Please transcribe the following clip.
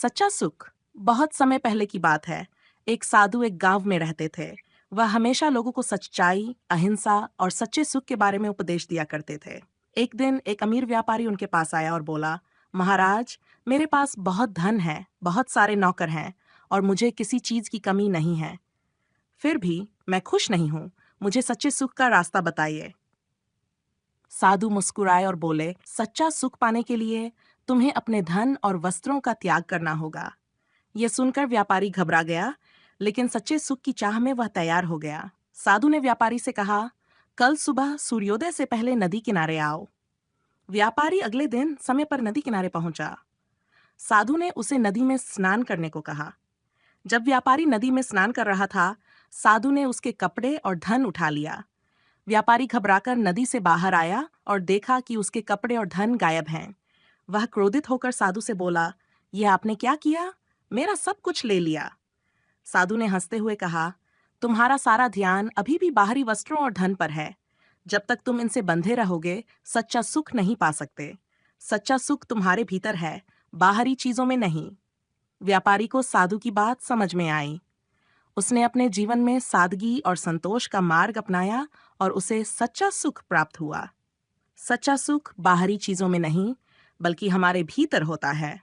सच्चा सुख। बहुत समय पहले की बात है। एक साधु एक गांव में रहते थे। वह हमेशा लोगों को सच्चाई, अहिंसा और सच्चे सुख के बारे में उपदेश दिया करते थे। एक दिन एक अमीर व्यापारी उनके पास आया और बोला, महाराज, मेरे पास बहुत धन है, बहुत सारे नौकर हैं और मुझे किसी चीज की कमी नहीं है। फिर भी मैं खुश नहीं हूँ। मुझे सच्चे सुख का रास्ता बताइए। साधु मुस्कुराए और बोले, सच्चा सुख पाने के लिए तुम्हें अपने धन और वस्त्रों का त्याग करना होगा। यह सुनकर व्यापारी घबरा गया, लेकिन सच्चे सुख की चाह में वह तैयार हो गया। साधु ने व्यापारी से कहा, कल सुबह सूर्योदय से पहले नदी किनारे आओ। व्यापारी अगले दिन समय पर नदी किनारे पहुंचा। साधु ने उसे नदी में स्नान करने को कहा। जब व्यापारी नदी में स्नान कर रहा था, साधु ने उसके कपड़े और धन उठा लिया। व्यापारी घबराकर नदी से बाहर आया और देखा कि उसके कपड़े और धन गायब हैं। वह क्रोधित होकर साधु से बोला, यह आपने क्या किया? मेरा सब कुछ ले लिया। साधु ने हंसते हुए कहा, तुम्हारा सारा ध्यान अभी भी बाहरी वस्त्रों और धन पर है। जब तक तुम इनसे बंधे रहोगे, सच्चा सुख नहीं पा सकते। सच्चा सुख तुम्हारे भीतर है, बाहरी चीजों में नहीं। व्यापारी को साधु की बात समझ में आई। उसने अपने जीवन में सादगी और संतोष का मार्ग अपनाया और उसे सच्चा सुख प्राप्त हुआ। सच्चा सुख बाहरी चीजों में नहीं, बल्कि हमारे भीतर होता है।